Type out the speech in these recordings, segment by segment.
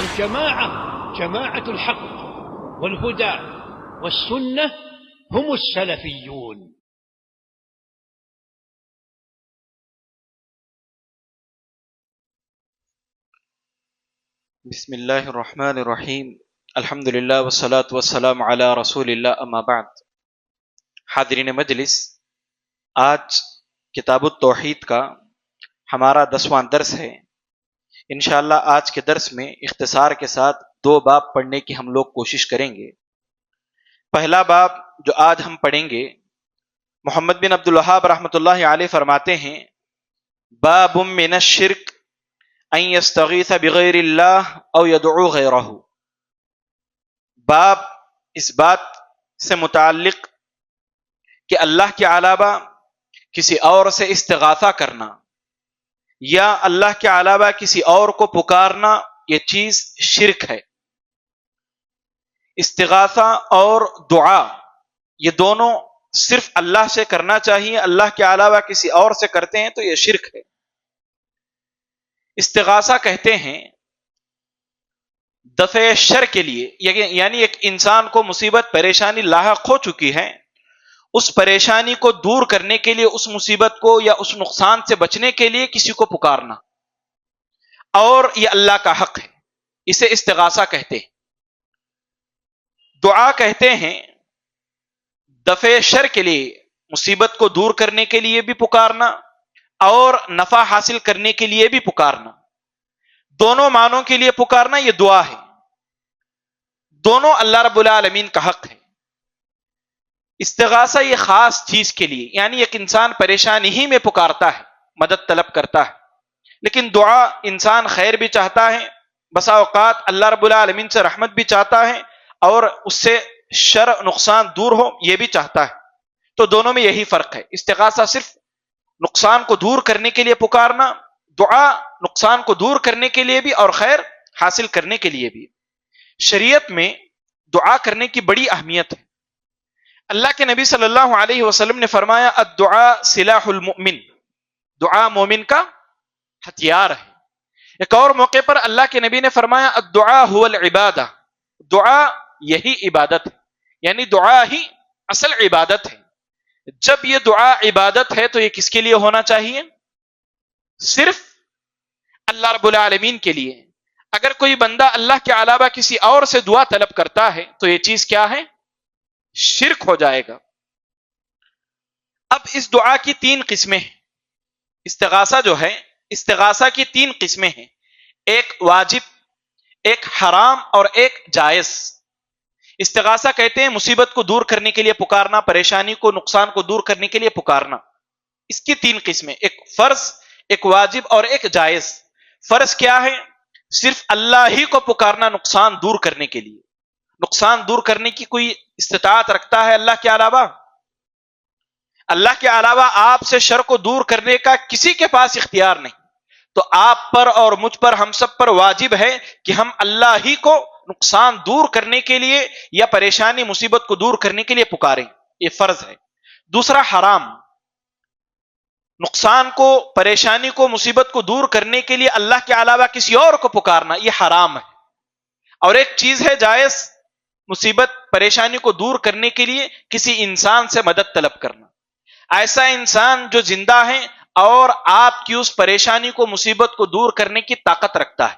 والجماعة جماعة الحق والهدى والسنة هم السلفيون. بسم اللہ الرحمن الرحیم الحمدللہ والصلاة والسلام علی رسول اللہ اما بعد. حاضرین مجلس، آج کتاب التوحید کا ہمارا 10واں درس ہے. انشاءاللہ آج کے درس میں اختصار کے ساتھ 2 باب پڑھنے کی ہم لوگ کوشش کریں گے. پہلا باب جو آج ہم پڑھیں گے، محمد بن عبد الوہاب رحمۃ اللہ علیہ فرماتے ہیں: باب من الشرک ان یستغیث بغیر اللہ او یدعو غیرہ. باب اس بات سے متعلق کہ اللہ کے علاوہ کسی اور سے استغاثہ کرنا یا اللہ کے علاوہ کسی اور کو پکارنا، یہ چیز شرک ہے. استغاثہ اور دعا یہ دونوں صرف اللہ سے کرنا چاہیے. اللہ کے علاوہ کسی اور سے کرتے ہیں تو یہ شرک ہے. استغاثہ کہتے ہیں دفع شر کے لیے، یعنی ایک انسان کو مصیبت پریشانی لاحق ہو چکی ہے، اس پریشانی کو دور کرنے کے لیے، اس مصیبت کو یا اس نقصان سے بچنے کے لیے کسی کو پکارنا، اور یہ اللہ کا حق ہے، اسے استغاثہ کہتے ہیں. دعا کہتے ہیں دفع شر کے لیے، مصیبت کو دور کرنے کے لیے بھی پکارنا اور نفع حاصل کرنے کے لیے بھی پکارنا. دونوں معنوں کے لیے پکارنا یہ دعا ہے. دونوں اللہ رب العالمین کا حق ہے. استغاثہ یہ خاص چیز کے لیے، یعنی ایک انسان پریشانی ہی میں پکارتا ہے، مدد طلب کرتا ہے. لیکن دعا انسان خیر بھی چاہتا ہے، بسا اوقات اللہ رب العالمین سے رحمت بھی چاہتا ہے اور اس سے شر نقصان دور ہو یہ بھی چاہتا ہے. تو دونوں میں یہی فرق ہے. استغاثہ صرف نقصان کو دور کرنے کے لیے پکارنا، دعا نقصان کو دور کرنے کے لیے بھی اور خیر حاصل کرنے کے لیے بھی. شریعت میں دعا کرنے کی بڑی اہمیت ہے. اللہ کے نبی صلی اللہ علیہ وسلم نے فرمایا: الدعاء سلاح المؤمن، دعا مومن کا ہتھیار ہے. ایک اور موقع پر اللہ کے نبی نے فرمایا: الدعاء هو العبادہ، دعا یہی عبادت ہے، یعنی دعا ہی اصل عبادت ہے. جب یہ دعا عبادت ہے تو یہ کس کے لیے ہونا چاہیے؟ صرف اللہ رب العالمین کے لیے. اگر کوئی بندہ اللہ کے علاوہ کسی اور سے دعا طلب کرتا ہے تو یہ چیز کیا ہے؟ شرک ہو جائے گا. اب اس دعا کی 3 قسمیں ہیں. استغاثہ جو ہے، استغاثہ کی 3 قسمیں ہیں: ایک واجب، ایک حرام اور ایک جائز. استغاثہ کہتے ہیں مصیبت کو دور کرنے کے لیے پکارنا، پریشانی کو، نقصان کو دور کرنے کے لیے پکارنا. اس کی 3 قسمیں: ایک فرض، ایک واجب اور ایک جائز. فرض کیا ہے؟ صرف اللہ ہی کو پکارنا نقصان دور کرنے کے لیے. نقصان دور کرنے کی کوئی استطاعت رکھتا ہے اللہ کے علاوہ؟ اللہ کے علاوہ آپ سے شر کو دور کرنے کا کسی کے پاس اختیار نہیں. تو آپ پر اور مجھ پر، ہم سب پر واجب ہے کہ ہم اللہ ہی کو نقصان دور کرنے کے لیے یا پریشانی مصیبت کو دور کرنے کے لیے پکاریں. یہ فرض ہے. دوسرا حرام، نقصان کو، پریشانی کو، مصیبت کو دور کرنے کے لیے اللہ کے علاوہ کسی اور کو پکارنا، یہ حرام ہے. اور ایک چیز ہے جائز، مصیبت پریشانی کو دور کرنے کے لیے کسی انسان سے مدد طلب کرنا. ایسا انسان جو زندہ ہے اور آپ کی اس پریشانی کو، مصیبت کو دور کرنے کی طاقت رکھتا ہے.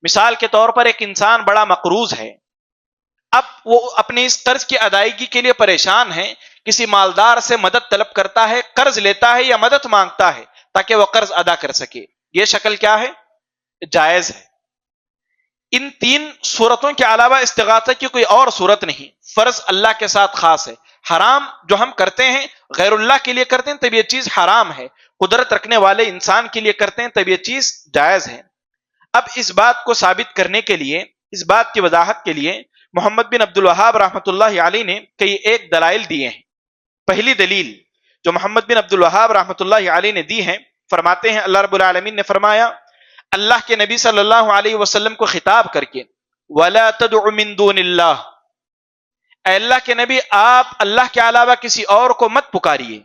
مثال کے طور پر ایک انسان بڑا مقروض ہے، اب وہ اپنی اس قرض کی ادائیگی کے لیے پریشان ہے، کسی مالدار سے مدد طلب کرتا ہے، قرض لیتا ہے یا مدد مانگتا ہے تاکہ وہ قرض ادا کر سکے. یہ شکل کیا ہے؟ جائز ہے. ان 3 صورتوں کے علاوہ استغاثہ کی کوئی اور صورت نہیں. فرض اللہ کے ساتھ خاص ہے. حرام جو ہم کرتے ہیں غیر اللہ کے لیے کرتے ہیں تب یہ چیز حرام ہے. قدرت رکھنے والے انسان کے لیے کرتے ہیں تب یہ چیز جائز ہے. اب اس بات کو ثابت کرنے کے لیے، اس بات کی وضاحت کے لیے محمد بن عبد الوہاب رحمۃ اللہ علیہ نے کئی ایک دلائل دیے ہیں. پہلی دلیل جو محمد بن عبد الوہاب رحمۃ اللہ علیہ نے دی ہے، فرماتے ہیں اللہ رب العالمین نے فرمایا اللہ کے نبی صلی اللہ علیہ وسلم کو خطاب کر کے: وَلَا تَدْعُ مِن دُونِ اللَّهِ، اے اللہ کے نبی آپ اللہ کے علاوہ کسی اور کو مت پکاریے.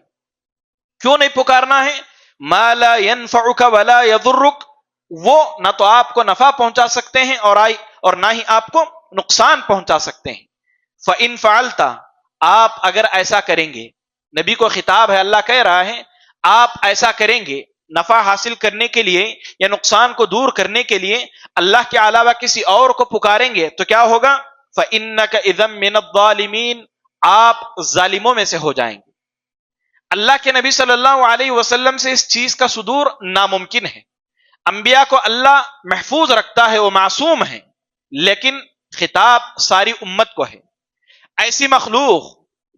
کیوں نہیں پکارنا ہے؟ مَا لَا يَنفَعُكَ وَلَا يَضُرُّكَ، وہ نہ تو آپ کو نفع پہنچا سکتے ہیں اور نہ ہی آپ کو نقصان پہنچا سکتے ہیں. فَإِن فَعَلْتَ، آپ اگر ایسا کریں گے، نبی کو خطاب ہے، اللہ کہہ رہا ہے آپ ایسا کریں گے نفع حاصل کرنے کے لیے یا نقصان کو دور کرنے کے لیے اللہ کے علاوہ کسی اور کو پکاریں گے تو کیا ہوگا؟ فَإِنَّكَ إِذًا مِّنَ الظَّالِمِينَ، آپ ظالموں میں سے ہو جائیں گے. اللہ کے نبی صلی اللہ علیہ وسلم سے اس چیز کا صدور ناممکن ہے. انبیاء کو اللہ محفوظ رکھتا ہے، وہ معصوم ہیں، لیکن خطاب ساری امت کو ہے. ایسی مخلوق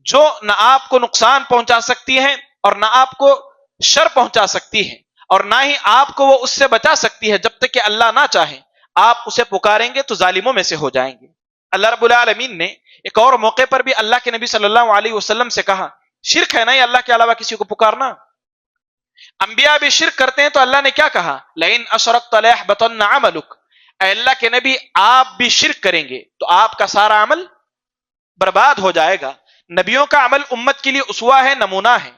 جو نہ آپ کو نقصان پہنچا سکتی ہے اور نہ آپ کو شر پہنچا سکتی ہے اور نہ ہی آپ کو وہ اس سے بچا سکتی ہے، جب تک کہ اللہ نہ چاہے آپ اسے پکاریں گے تو ظالموں میں سے ہو جائیں گے. اللہ رب العالمین نے ایک اور موقع پر بھی اللہ کے نبی صلی اللہ علیہ وسلم سے کہا، شرک ہے نا یہ اللہ کے علاوہ کسی کو پکارنا؟ انبیاء بھی شرک کرتے ہیں تو اللہ نے کیا کہا؟ لئن اشرکت لیحبطن عملک، اے اللہ کے نبی آپ بھی شرک کریں گے تو آپ کا سارا عمل برباد ہو جائے گا. نبیوں کا عمل امت کے لیے اسوہ ہے، نمونہ ہے.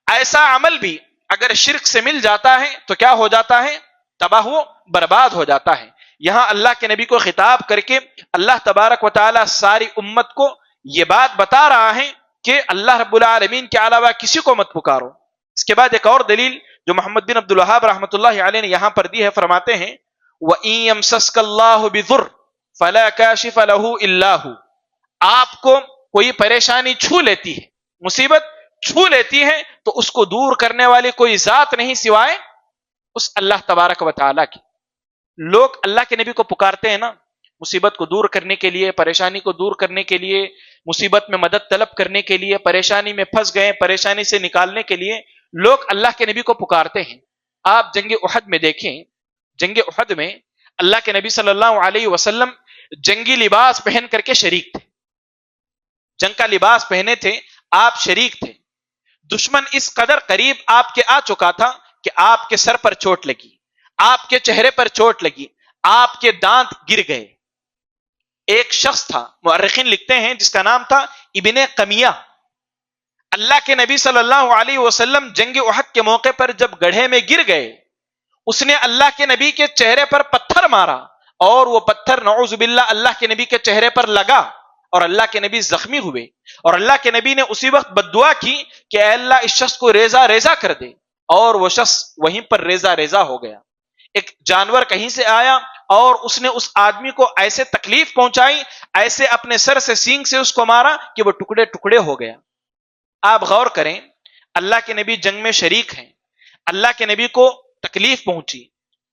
ایسا عمل بھی اگر شرک سے مل جاتا ہے تو کیا ہو جاتا ہے؟ تباہ و برباد ہو جاتا ہے. یہاں اللہ کے نبی کو خطاب کر کے اللہ تبارک و تعالی ساری امت کو یہ بات بتا رہا ہے کہ اللہ رب العالمین کے علاوہ کسی کو مت پکارو. اس کے بعد ایک اور دلیل جو محمد بن عبد الوہاب رحمۃ اللہ علیہ نے یہاں پر دی ہے، فرماتے ہیں وَإِن يَمْسَسْكَ اللَّهُ بِضُرٍّ فَلَا كَاشِفَ لَهُ إِلَّا هُ، آپ کو کوئی پریشانی چھو لیتی ہے، مصیبت چھو لیتی ہے تو اس کو دور کرنے والی کوئی ذات نہیں سوائے اس اللہ تبارک و تعالی کی. لوگ اللہ کے نبی کو پکارتے ہیں نا مصیبت کو دور کرنے کے لیے، پریشانی کو دور کرنے کے لیے، مصیبت میں مدد طلب کرنے کے لیے، پریشانی میں پھنس گئے پریشانی سے نکالنے کے لیے لوگ اللہ کے نبی کو پکارتے ہیں. آپ جنگ احد میں دیکھیں، جنگ احد میں اللہ کے نبی صلی اللہ علیہ وسلم جنگی لباس پہن کر کے شریک تھے، جنگ کا لباس پہنے تھے، آپ شریک تھے. دشمن اس قدر قریب آپ کے آ چکا تھا کہ آپ کے سر پر چوٹ لگی، آپ کے چہرے پر چوٹ لگی، آپ کے دانت گر گئے. ایک شخص تھا، مؤرخین لکھتے ہیں جس کا نام تھا ابن قمیہ. اللہ کے نبی صلی اللہ علیہ وسلم جنگ احد کے موقع پر جب گڑھے میں گر گئے، اس نے اللہ کے نبی کے چہرے پر پتھر مارا اور وہ پتھر نعوذ باللہ اللہ کے نبی کے چہرے پر لگا اور اللہ کے نبی زخمی ہوئے. اور اللہ کے نبی نے اسی وقت بددعا کی کہ اے اللہ اس شخص کو ریزہ ریزہ کر دے، اور وہ شخص وہیں پر ریزہ ریزہ ہو گیا. ایک جانور کہیں سے آیا اور اس نے اس آدمی کو ایسے تکلیف پہنچائی، ایسے اپنے سر سے سینگ سے اس کو مارا کہ وہ ٹکڑے ٹکڑے ہو گیا. آپ غور کریں، اللہ کے نبی جنگ میں شریک ہیں، اللہ کے نبی کو تکلیف پہنچی،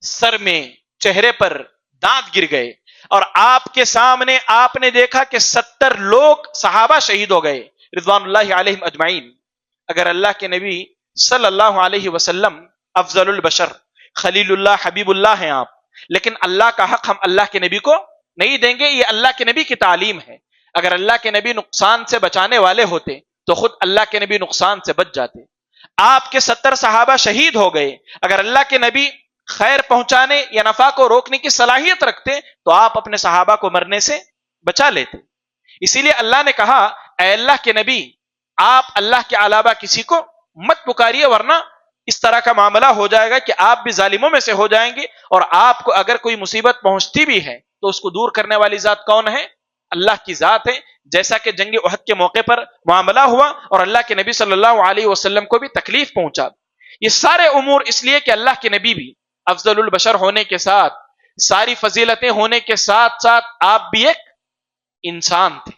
سر میں چہرے پر دانت گر گئے، اور آپ کے سامنے آپ نے دیکھا کہ 70 لوگ صحابہ شہید ہو گئے رضوان اللہ علیہم اجمعین. اگر اللہ کے نبی صلی اللہ علیہ وسلم افضل البشر، خلیل اللہ، حبیب اللہ ہیں آپ، لیکن اللہ کا حق ہم اللہ کے نبی کو نہیں دیں گے. یہ اللہ کے نبی کی تعلیم ہے. اگر اللہ کے نبی نقصان سے بچانے والے ہوتے تو خود اللہ کے نبی نقصان سے بچ جاتے. آپ کے 70 صحابہ شہید ہو گئے. اگر اللہ کے نبی خیر پہنچانے یا نفع کو روکنے کی صلاحیت رکھتے تو آپ اپنے صحابہ کو مرنے سے بچا لیتے. اسی لیے اللہ نے کہا اے اللہ کے نبی آپ اللہ کے علاوہ کسی کو مت پکاریے، ورنہ اس طرح کا معاملہ ہو جائے گا کہ آپ بھی ظالموں میں سے ہو جائیں گے، اور آپ کو اگر کوئی مصیبت پہنچتی بھی ہے تو اس کو دور کرنے والی ذات کون ہے؟ اللہ کی ذات ہے. جیسا کہ جنگ احد کے موقع پر معاملہ ہوا اور اللہ کے نبی صلی اللہ علیہ وسلم کو بھی تکلیف پہنچا. یہ سارے امور اس لیے کہ اللہ کے نبی بھی افضل البشر ہونے کے ساتھ، ساری فضیلتیں ہونے کے ساتھ ساتھ آپ بھی ایک انسان تھے.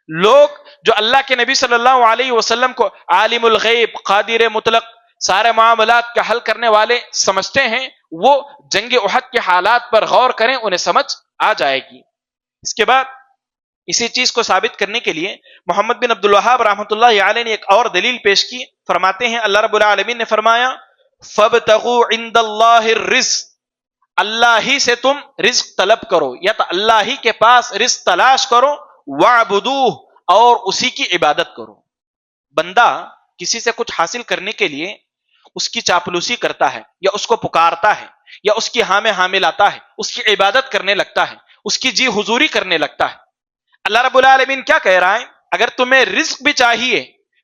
لوگ جو اللہ کے نبی صلی اللہ علیہ وسلم کو عالم الغیب، قادر مطلق، سارے معاملات کا حل کرنے والے سمجھتے ہیں، وہ جنگ احد کے حالات پر غور کریں، انہیں سمجھ آ جائے گی. اس کے بعد اسی چیز کو ثابت کرنے کے لیے محمد بن عبد الوہاب رحمۃ اللہ علیہ نے ایک اور دلیل پیش کی. فرماتے ہیں اللہ رب العالمین نے فرمایا فَابْتَغُوا عِندَ اللَّهِ الرِّزْقَ، اللہ ہی سے تم رزق طلب کرو یا تو اللہ ہی کے پاس رزق تلاش کرو، وَاعْبُدُوهُ، اور اسی کی عبادت کرو. بندہ کسی سے کچھ حاصل کرنے کے لیے اس کی چاپلوسی کرتا ہے یا اس کو پکارتا ہے یا اس کی ہاں میں حامل آتا ہے، اس کی عبادت کرنے لگتا ہے، اس کی جی حضوری کرنے لگتا ہے. اللہ رب العالمین کیا کہہ رہا ہے؟ اگر تمہیں رزق بھی چاہیے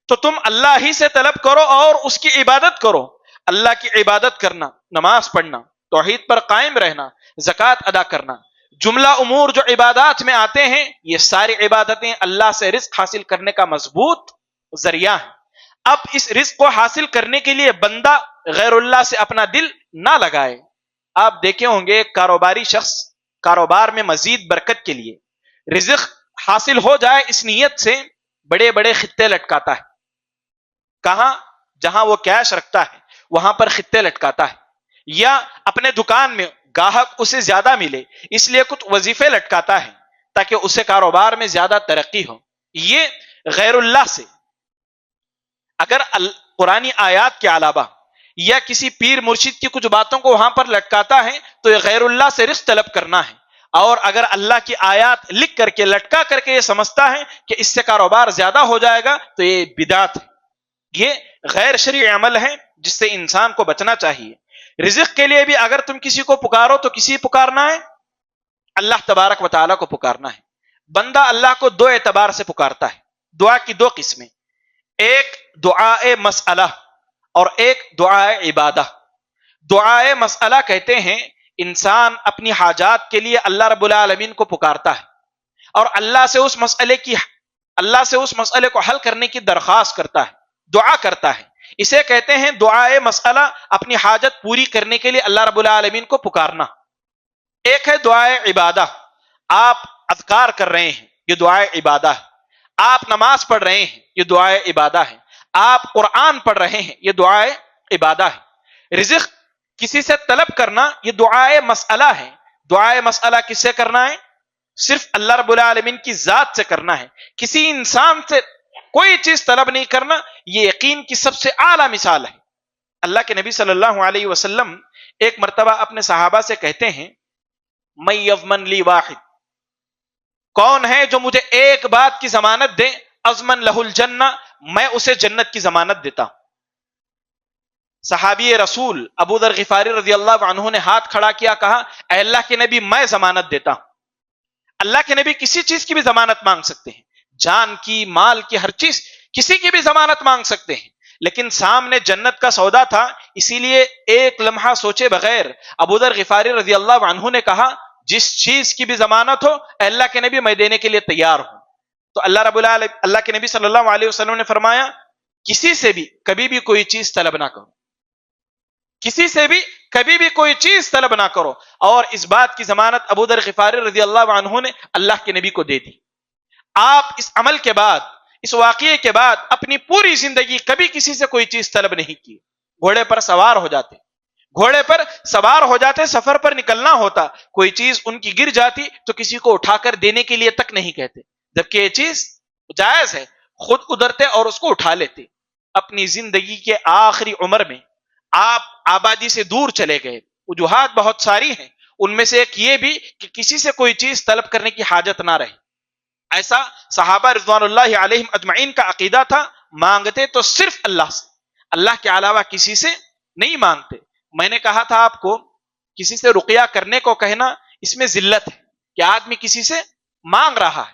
تو تم اللہ ہی سے طلب کرو اور اس کی عبادت کرو. اللہ کی عبادت کرنا، نماز پڑھنا، توحید پر قائم رہنا، زکوٰۃ ادا کرنا، جملہ امور جو عبادات میں آتے ہیں، یہ ساری عبادتیں اللہ سے رزق حاصل کرنے کا مضبوط ذریعہ ہے۔ اب اس رزق کو حاصل کرنے کے لیے بندہ غیر اللہ سے اپنا دل نہ لگائے۔ آپ دیکھے ہوں گے ایک کاروباری شخص کاروبار میں مزید برکت کے لیے، رزق حاصل ہو جائے اس نیت سے بڑے بڑے خطے لٹکاتا ہے۔ کہاں؟ جہاں وہ کیش رکھتا ہے وہاں پر خطے لٹکاتا ہے، یا اپنے دکان میں گاہک اسے زیادہ ملے اس لیے کچھ وظیفے لٹکاتا ہے تاکہ اسے کاروبار میں زیادہ ترقی ہو۔ یہ غیر اللہ سے اگر قرآنی آیات کے علاوہ یا کسی پیر مرشد کی کچھ باتوں کو وہاں پر لٹکاتا ہے تو یہ غیر اللہ سے رزق طلب کرنا ہے۔ اور اگر اللہ کی آیات لکھ کر کے لٹکا کر کے یہ سمجھتا ہے کہ اس سے کاروبار زیادہ ہو جائے گا تو یہ بدعت ہے، یہ غیر شرعی عمل ہے جس سے انسان کو بچنا چاہیے۔ رزق کے لیے بھی اگر تم کسی کو پکارو تو کسی پکارنا ہے؟ اللہ تبارک و تعالیٰ کو پکارنا ہے۔ بندہ اللہ کو دو اعتبار سے پکارتا ہے۔ دعا کی دو قسمیں، ایک دعائے مسئلہ اور ایک دعائے عبادہ۔ دعائے مسئلہ کہتے ہیں انسان اپنی حاجات کے لیے اللہ رب العالمین کو پکارتا ہے اور اللہ سے اس مسئلے کو حل کرنے کی درخواست کرتا ہے، دعا کرتا ہے۔ اسے کہتے ہیں دعائے مسئلہ، اپنی حاجت پوری کرنے کے لیے اللہ رب العالمین کو پکارنا۔ ایک ہے دعائے عبادہ، آپ اذکار کر رہے ہیں، یہ دعائے عبادہ ہے۔ آپ نماز پڑھ رہے ہیں، یہ دعائے عبادہ ہے۔ آپ قرآن پڑھ رہے ہیں، یہ دعائے عبادہ ہے۔ رزق کسی سے طلب کرنا یہ دعائے مسئلہ ہے۔ دعائے مسئلہ کس سے کرنا ہے؟ صرف اللہ رب العالمین کی ذات سے کرنا ہے، کسی انسان سے کوئی چیز طلب نہیں کرنا۔ یہ یقین کی سب سے اعلیٰ مثال ہے۔ اللہ کے نبی صلی اللہ علیہ وسلم ایک مرتبہ اپنے صحابہ سے کہتے ہیں میں یضمن لی واحد، کون ہے جو مجھے ایک بات کی ضمانت دے، اضمن لہ الجنہ، میں اسے جنت کی ضمانت دیتا ہوں۔ صحابی رسول ابو ذر غفاری رضی اللہ عنہ نے ہاتھ کھڑا کیا، کہا اے اللہ کے نبی میں ضمانت دیتا ہوں۔ اللہ کے نبی کسی چیز کی بھی ضمانت مانگ سکتے ہیں، جان کی، مال کی، ہر چیز کسی کی بھی ضمانت مانگ سکتے ہیں، لیکن سامنے جنت کا سودا تھا، اسی لیے ایک لمحہ سوچے بغیر ابو ذر غفاری رضی اللہ عنہ نے کہا جس چیز کی بھی ضمانت ہو اے اللہ کے نبی میں دینے کے لیے تیار ہوں۔ تو اللہ کے نبی صلی اللہ علیہ وسلم نے فرمایا کسی سے بھی کبھی بھی کوئی چیز طلب نہ کرو، کسی سے بھی کبھی بھی کوئی چیز طلب نہ کرو۔ اور اس بات کی ضمانت ابو ذر غفاری رضی اللہ عنہ نے اللہ کے نبی کو دے دی۔ آپ اس عمل کے بعد، اس واقعے کے بعد اپنی پوری زندگی کبھی کسی سے کوئی چیز طلب نہیں کی۔ گھوڑے پر سوار ہو جاتے، سفر پر نکلنا ہوتا، کوئی چیز ان کی گر جاتی تو کسی کو اٹھا کر دینے کے لیے تک نہیں کہتے، جبکہ یہ چیز جائز ہے، خود ادھرتے اور اس کو اٹھا لیتے۔ اپنی زندگی کے آخری عمر میں آپ آبادی سے دور چلے گئے، وجوہات بہت ساری ہیں، ان میں سے ایک یہ بھی کہ کسی سے کوئی چیز طلب کرنے کی حاجت نہ رہی۔ ایسا صحابہ رضوان اللہ علیہم اجمعین کا عقیدہ تھا، مانگتے تو صرف اللہ سے، اللہ کے علاوہ کسی سے نہیں مانگتے۔ میں نے کہا تھا آپ کو کسی سے رقیہ کرنے کو کہنا اس میں ذلت ہے کہ آدمی کسی سے مانگ رہا ہے،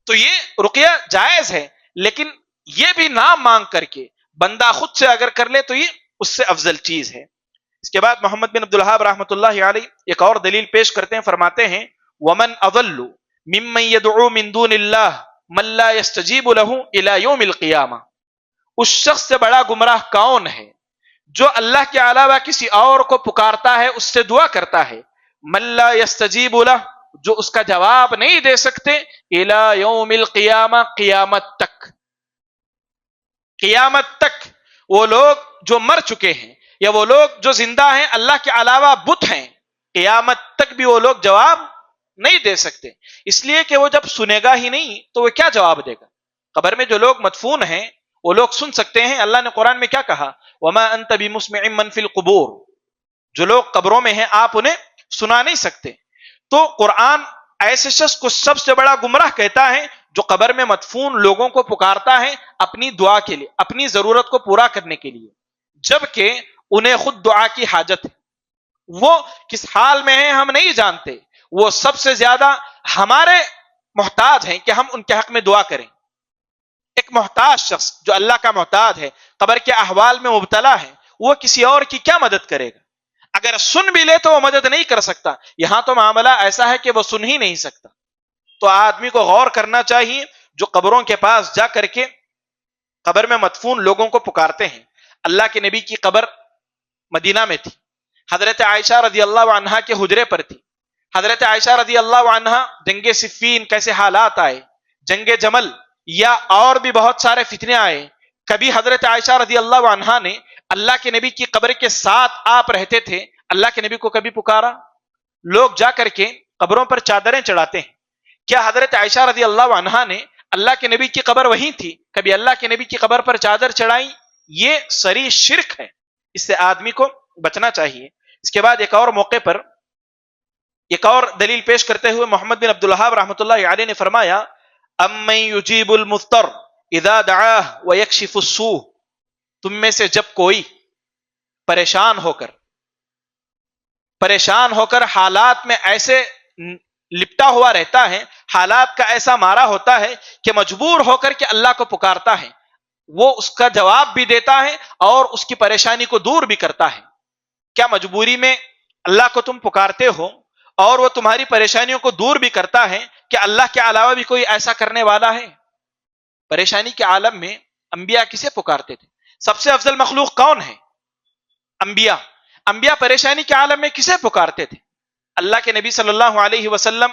تو یہ رقیہ جائز ہے، لیکن یہ بھی نہ مانگ کر کے بندہ خود سے اگر کر لے تو یہ اس سے افضل چیز ہے۔ اس کے بعد محمد بن عبد الوہاب رحمۃ اللہ علیہ ایک اور دلیل پیش کرتے ہیں، فرماتے ہیں ومن اضل ممن يدعو من دون اللہ من لا يستجیب له الى یوم القیامہ، اس شخص سے بڑا گمراہ کون ہے جو اللہ کے علاوہ کسی اور کو پکارتا ہے، اس سے دعا کرتا ہے، من لا يستجیب له، جو اس کا جواب نہیں دے سکتے، الى یوم القیامہ، قیامت تک۔ قیامت تک وہ لوگ جو مر چکے ہیں یا وہ لوگ جو زندہ ہیں، اللہ کے علاوہ بت ہیں، قیامت تک بھی وہ لوگ جواب نہیں دے سکتے، اس لیے کہ وہ جب سنے گا ہی نہیں تو وہ کیا جواب دے گا۔ قبر میں جو لوگ مدفون ہیں وہ لوگ سن سکتے ہیں، اللہ نے قرآن میں کیا کہا وما انت بمسمع من فی القبور، جو لوگ قبروں میں ہیں آپ انہیں سنا نہیں سکتے۔ تو قرآن ایسے شخص کو سب سے بڑا گمراہ کہتا ہے جو قبر میں مدفون لوگوں کو پکارتا ہے اپنی دعا کے لیے، اپنی ضرورت کو پورا کرنے کے لیے، جبکہ انہیں خود دعا کی حاجت ہے۔ وہ کس حال میں ہیں ہم نہیں جانتے، وہ سب سے زیادہ ہمارے محتاج ہیں کہ ہم ان کے حق میں دعا کریں۔ ایک محتاج شخص جو اللہ کا محتاج ہے، قبر کے احوال میں مبتلا ہے، وہ کسی اور کی کیا مدد کرے گا؟ اگر سن بھی لے تو وہ مدد نہیں کر سکتا. یہاں تو معاملہ ایسا ہے کہ وہ سن ہی نہیں سکتا. تو آدمی کو غور کرنا چاہیے جو قبروں کے پاس جا کر کے قبر میں مدفون لوگوں کو پکارتے ہیں. اللہ کے نبی کی قبر مدینہ میں تھی. حضرت عائشہ رضی اللہ عنہا کے حجرے پر تھی. حضرت عائشہ رضی اللہ عنہا جنگ صفین کیسے حالات آئے, جنگ جمل یا اور بھی بہت سارے فتنے آئے, کبھی حضرت عائشہ رضی اللہ عنہا نے اللہ کے نبی کی قبر کے ساتھ آپ رہتے تھے, اللہ کے نبی کو کبھی پکارا؟ لوگ جا کر کے قبروں پر چادریں چڑھاتے ہیں. کیا حضرت عائشہ رضی اللہ عنہا نے اللہ کے نبی کی قبر وہیں تھی, کبھی اللہ کے نبی کی قبر پر چادر چڑھائی؟ یہ صریح شرک ہے, اس سے آدمی کو بچنا چاہیے. اس کے بعد ایک اور موقع پر ایک اور دلیل پیش کرتے ہوئے محمد بن عبد الوہاب رحمۃ اللہ علیہ نے فرمایا, امن یجیب المضطر اذا دعاہ ویکشف السوء, تم میں سے جب کوئی پریشان ہو کر حالات میں ایسے لپٹا ہوا رہتا ہے, حالات کا ایسا مارا ہوتا ہے کہ مجبور ہو کر کے اللہ کو پکارتا ہے, وہ اس کا جواب بھی دیتا ہے اور اس کی پریشانی کو دور بھی کرتا ہے. کیا مجبوری میں اللہ کو تم پکارتے ہو اور وہ تمہاری پریشانیوں کو دور بھی کرتا ہے؟ کہ اللہ کے علاوہ بھی کوئی ایسا کرنے والا ہے؟ پریشانی کے عالم میں انبیاء کسے پکارتے تھے؟ سب سے افضل مخلوق کون ہے؟ انبیاء. انبیاء پریشانی کے عالم میں کسے پکارتے تھے؟ اللہ کے نبی صلی اللہ علیہ وسلم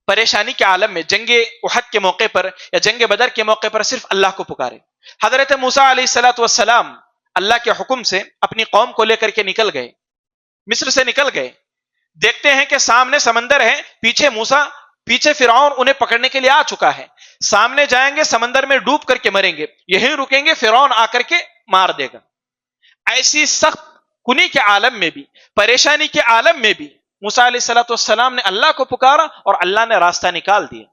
پریشانی کے عالم میں جنگ احد کے موقع پر یا جنگ بدر کے موقع پر صرف اللہ کو پکارے. حضرت موسیٰ علیہ الصلوۃ والسلام اللہ کے حکم سے اپنی قوم کو لے کر کے نکل گئے, مصر سے نکل گئے. دیکھتے ہیں کہ سامنے سمندر ہے, پیچھے موسیٰ, پیچھے فرعون انہیں پکڑنے کے لیے آ چکا ہے. سامنے جائیں گے سمندر میں ڈوب کر کے مریں گے, یہیں رکیں گے فرعون آ کر کے مار دے گا. ایسی سخت کنی کے عالم میں بھی, پریشانی کے عالم میں بھی موسیٰ علیہ الصلوۃ والسلام نے اللہ کو پکارا اور اللہ نے راستہ نکال دیا.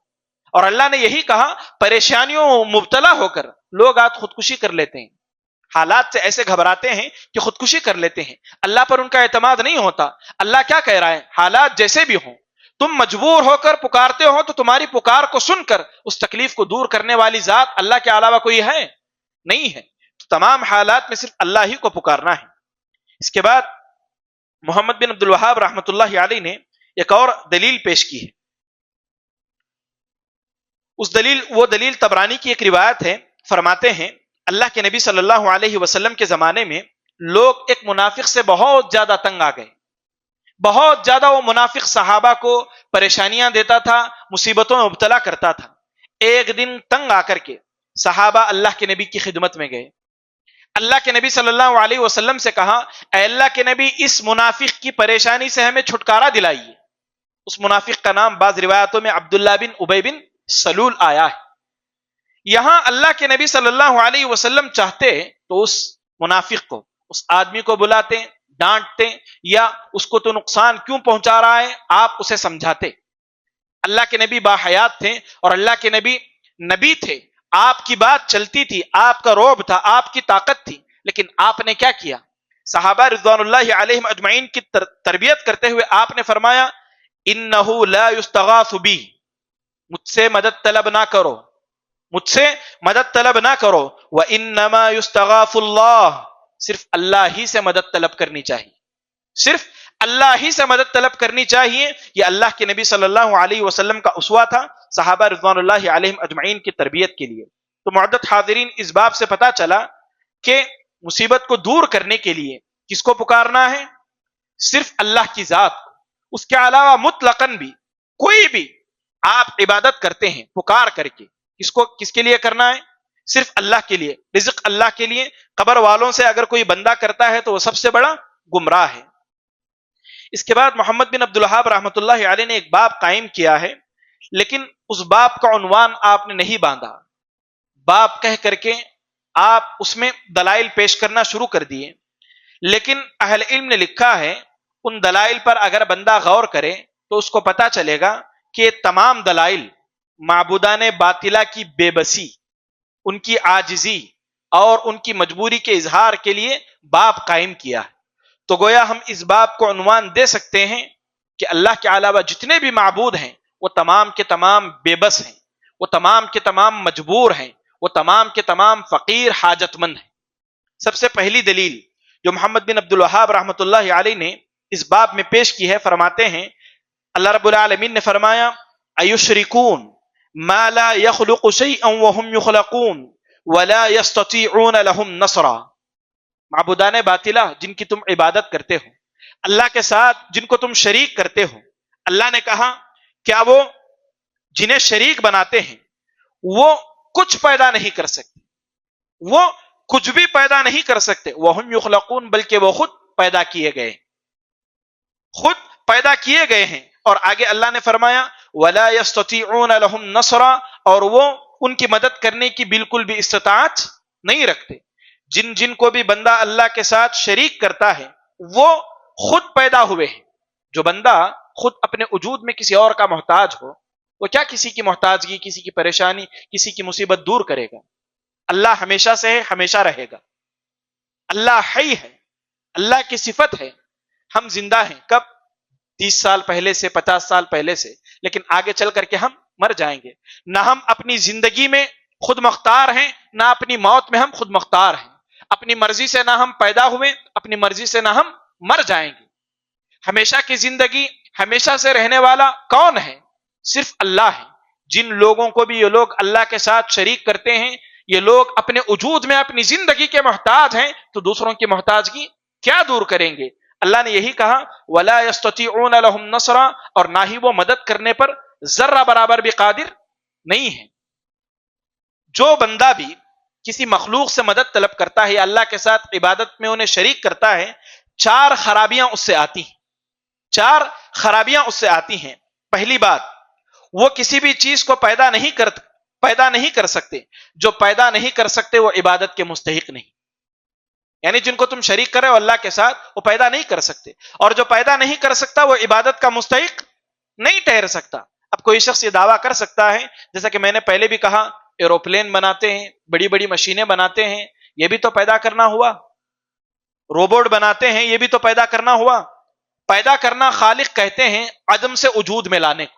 اور اللہ نے یہی کہا, پریشانیوں مبتلا ہو کر لوگ آج خودکشی کر لیتے ہیں, حالات سے ایسے گھبراتے ہیں کہ خودکشی کر لیتے ہیں, اللہ پر ان کا اعتماد نہیں ہوتا. اللہ کیا کہہ رہا ہے؟ حالات جیسے بھی ہوں, تم مجبور ہو کر پکارتے ہو تو تمہاری پکار کو سن کر اس تکلیف کو دور کرنے والی ذات اللہ کے علاوہ کوئی ہے نہیں ہے. تو تمام حالات میں صرف اللہ ہی کو پکارنا ہے. اس کے بعد محمد بن عبد الوہاب رحمۃ اللہ علیہ نے ایک اور دلیل پیش کی ہے. وہ دلیل طبرانی کی ایک روایت ہے. فرماتے ہیں اللہ کے نبی صلی اللہ علیہ وسلم کے زمانے میں لوگ ایک منافق سے بہت زیادہ تنگ آ گئے. بہت زیادہ وہ منافق صحابہ کو پریشانیاں دیتا تھا, مصیبتوں میں مبتلا کرتا تھا. ایک دن تنگ آ کر کے صحابہ اللہ کے نبی کی خدمت میں گئے. اللہ کے نبی صلی اللہ علیہ وسلم سے کہا, اے اللہ کے نبی, اس منافق کی پریشانی سے ہمیں چھٹکارا دلائیے. اس منافق کا نام بعض روایتوں میں عبداللہ بن ابی بن سلول آیا ہے. یہاں اللہ کے نبی صلی اللہ علیہ وسلم چاہتے تو اس منافق کو, اس آدمی کو بلاتے, ڈانٹتے, یا اس کو تو نقصان کیوں پہنچا رہا ہے آپ اسے سمجھاتے. اللہ کے نبی باحیات تھے اور اللہ کے نبی تھے, آپ کی بات چلتی تھی, آپ کا رعب تھا, آپ کی طاقت تھی. لیکن آپ نے کیا کیا؟ صحابہ رضوان اللہ علیہم اجمعین کی تربیت کرتے ہوئے آپ نے فرمایا, انہ لا یستغاث بی, مجھ سے مدد طلب نہ کرو, مجھ سے مدد طلب نہ کرو. وانما یستغاث اللہ, صرف اللہ ہی سے مدد طلب کرنی چاہیے, صرف اللہ ہی سے مدد طلب کرنی چاہیے. یہ اللہ کے نبی صلی اللہ علیہ وسلم کا اسوہ تھا صحابہ رضوان اللہ علیہم اجمعین کی تربیت کے لیے. تو معزز حاضرین, اس باب سے پتا چلا کہ مصیبت کو دور کرنے کے لیے کس کو پکارنا ہے؟ صرف اللہ کی ذات کو. اس کے علاوہ مطلقاً بھی کوئی بھی آپ عبادت کرتے ہیں پکار کر کے, کس کے لیے کرنا ہے؟ صرف اللہ کے لیے, رزق اللہ کے لیے. قبر والوں سے اگر کوئی بندہ کرتا ہے تو وہ سب سے بڑا گمراہ ہے. اس کے بعد محمد بن عبد الوہاب رحمۃ اللہ علیہ نے ایک باب قائم کیا ہے, لیکن اس باب کا عنوان آپ نے نہیں باندھا. باب کہہ کر کے آپ اس میں دلائل پیش کرنا شروع کر دیے, لیکن اہل علم نے لکھا ہے ان دلائل پر اگر بندہ غور کرے تو اس کو پتا چلے گا کہ یہ تمام دلائل معبودان باطلہ کی بے بسی, ان کی عاجزی اور ان کی مجبوری کے اظہار کے لیے باب قائم کیا ہے. تو گویا ہم اس باب کو عنوان دے سکتے ہیں کہ اللہ کے علاوہ جتنے بھی معبود ہیں وہ تمام کے تمام بے بس ہیں, وہ تمام کے تمام مجبور ہیں, وہ تمام کے تمام فقیر حاجت مند ہیں. سب سے پہلی دلیل جو محمد بن عبد الوہاب رحمۃ اللہ علیہ نے اس باب میں پیش کی ہے، فرماتے ہیں اللہ رب العالمین نے فرمایا ایشرکون ما لا يخلق شيئا وهم يخلقون ولا يستطيعون لهم نصرا. معبودان باطلہ جن کی تم عبادت کرتے ہو، اللہ کے ساتھ جن کو تم شریک کرتے ہو، اللہ نے کہا کیا وہ جنہیں شریک بناتے ہیں وہ کچھ پیدا نہیں کر سکتے، وہ کچھ بھی پیدا نہیں کر سکتے. وهم يخلقون بلکہ وہ خود پیدا کیے گئے، خود پیدا کیے گئے ہیں. اور آگے اللہ نے فرمایا ولا يستطيعون لهم نصرا، اور وہ ان کی مدد کرنے کی بالکل بھی استطاعت نہیں رکھتے. جن جن کو بھی بندہ اللہ کے ساتھ شریک کرتا ہے وہ خود پیدا ہوئے ہیں. جو بندہ خود اپنے وجود میں کسی اور کا محتاج ہو، وہ کیا کسی کی محتاجگی، کسی کی پریشانی، کسی کی مصیبت دور کرے گا؟ اللہ ہمیشہ سے ہے، ہمیشہ رہے گا. اللہ حی ہے، اللہ کی صفت ہے. ہم زندہ ہیں کب؟ 30 سال پہلے سے، 50 سال پہلے سے، لیکن آگے چل کر کے ہم مر جائیں گے. نہ ہم اپنی زندگی میں خود مختار ہیں، نہ اپنی موت میں ہم خود مختار ہیں. اپنی مرضی سے نہ ہم پیدا ہوئے، اپنی مرضی سے نہ ہم مر جائیں گے. ہمیشہ کی زندگی، ہمیشہ سے رہنے والا کون ہے؟ صرف اللہ ہے. جن لوگوں کو بھی یہ لوگ اللہ کے ساتھ شریک کرتے ہیں، یہ لوگ اپنے وجود میں اپنی زندگی کے محتاج ہیں، تو دوسروں کی محتاجگی کیا دور کریں گے؟ اللہ نے یہی کہا وَلَا يَسْتَطِيعُونَ لَهُمْ نَصْرًا، اور نہ ہی وہ مدد کرنے پر ذرہ برابر بھی قادر نہیں ہے. جو بندہ بھی کسی مخلوق سے مدد طلب کرتا ہے یا اللہ کے ساتھ عبادت میں انہیں شریک کرتا ہے، 4 خرابیاں اس سے آتی ہیں. 4 خرابیاں اس سے آتی ہیں. پہلی بات، وہ کسی بھی چیز کو پیدا نہیں کر سکتے. جو پیدا نہیں کر سکتے وہ عبادت کے مستحق نہیں. یعنی جن کو تم شریک کر رہے ہو اللہ کے ساتھ، وہ پیدا نہیں کر سکتے، اور جو پیدا نہیں کر سکتا وہ عبادت کا مستحق نہیں ٹھہر سکتا. اب کوئی شخص یہ دعویٰ کر سکتا ہے، جیسا کہ میں نے پہلے بھی کہا، ایروپلین بناتے ہیں، بڑی بڑی مشینیں بناتے ہیں، یہ بھی تو پیدا کرنا ہوا. روبوٹ بناتے ہیں، یہ بھی تو پیدا کرنا ہوا. پیدا کرنا خالق کہتے ہیں عدم سے وجود میں لانے کو.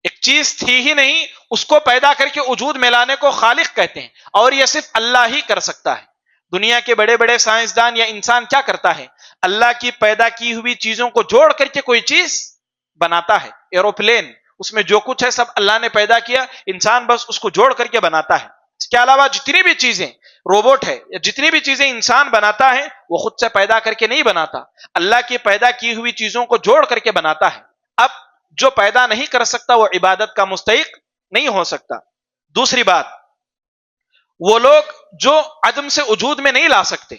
ایک چیز تھی ہی نہیں، اس کو پیدا کر کے وجود میں لانے کو خالق کہتے ہیں، اور یہ صرف اللہ ہی کر سکتا ہے. دنیا کے بڑے بڑے سائنسدان یا انسان کیا کرتا ہے؟ اللہ کی پیدا کی ہوئی چیزوں کو جوڑ کر کے کوئی چیز بناتا ہے. ایروپلین، اس میں جو کچھ ہے سب اللہ نے پیدا کیا، انسان بس اس کو جوڑ کر کے بناتا ہے. اس کے علاوہ جتنی بھی چیزیں روبوٹ ہے یا جتنی بھی چیزیں انسان بناتا ہے وہ خود سے پیدا کر کے نہیں بناتا، اللہ کی پیدا کی ہوئی چیزوں کو جوڑ کر کے بناتا ہے. اب جو پیدا نہیں کر سکتا وہ عبادت کا مستحق نہیں ہو سکتا. دوسری بات، وہ لوگ جو عدم سے وجود میں نہیں لا سکتے،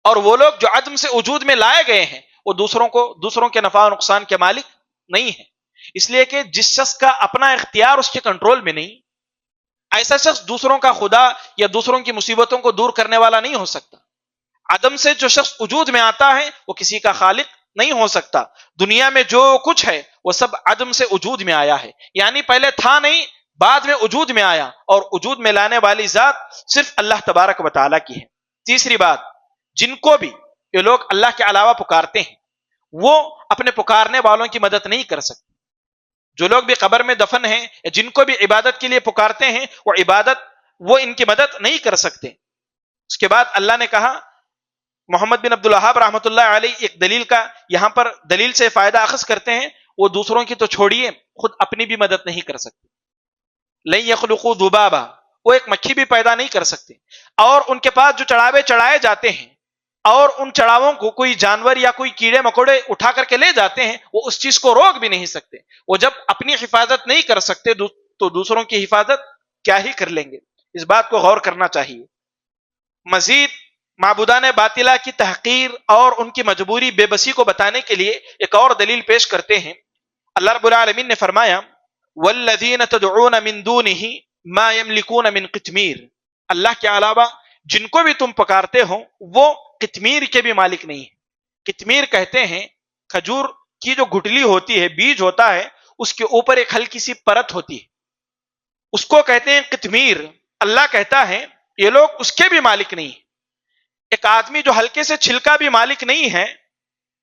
اور وہ لوگ جو عدم سے وجود میں لائے گئے ہیں، وہ دوسروں کے نفع و نقصان کے مالک نہیں ہیں. اس لیے کہ جس شخص کا اپنا اختیار اس کے کنٹرول میں نہیں، ایسا شخص دوسروں کا خدا یا دوسروں کی مصیبتوں کو دور کرنے والا نہیں ہو سکتا. عدم سے جو شخص وجود میں آتا ہے وہ کسی کا خالق نہیں ہو سکتا. دنیا میں جو کچھ ہے وہ سب عدم سے وجود میں آیا ہے، یعنی پہلے تھا نہیں، بعد میں وجود میں آیا، اور وجود میں لانے والی ذات صرف اللہ تبارک و تعالیٰ کی ہے. تیسری بات، جن کو بھی یہ لوگ اللہ کے علاوہ پکارتے ہیں وہ اپنے پکارنے والوں کی مدد نہیں کر سکتے. جو لوگ بھی قبر میں دفن ہیں یا جن کو بھی عبادت کے لیے پکارتے ہیں وہ ان کی مدد نہیں کر سکتے. اس کے بعد اللہ نے کہا، محمد بن عبد الوہاب رحمۃ اللہ علیہ ایک دلیل کا یہاں پر دلیل سے فائدہ اخذ کرتے ہیں. وہ دوسروں کی تو چھوڑیے، خود اپنی بھی مدد نہیں کر سکتے. لن یخلقوا ذبابا، وہ ایک مکھی بھی پیدا نہیں کر سکتے. اور ان کے پاس جو چڑھاوے چڑھائے جاتے ہیں اور ان چڑھاووں کو کوئی جانور یا کوئی کیڑے مکوڑے اٹھا کر کے لے جاتے ہیں، وہ اس چیز کو روک بھی نہیں سکتے. وہ جب اپنی حفاظت نہیں کر سکتے تو دوسروں کی حفاظت کیا ہی کر لیں گے. اس بات کو غور کرنا چاہیے. مزید معبودان باطلہ کی تحقیر اور ان کی مجبوری بے بسی کو بتانے کے لیے ایک اور دلیل پیش کرتے ہیں. اللہ رب العالمین نے فرمایا والذین تدعون من دونہ ما یملکون من قطمیر، اللہ کے علاوہ جن کو بھی تم پکارتے ہو وہ قطمیر کے بھی مالک نہیں ہے. قطمیر کہتے ہیں کھجور کی جو گٹلی ہوتی ہے، بیج ہوتا ہے، اس کے اوپر ایک ہلکی سی پرت ہوتی ہے، اس کو کہتے ہیں قطمیر. اللہ کہتا ہے یہ لوگ اس کے بھی مالک نہیں ہیں. ایک آدمی جو ہلکے سے چھلکا بھی مالک نہیں ہے،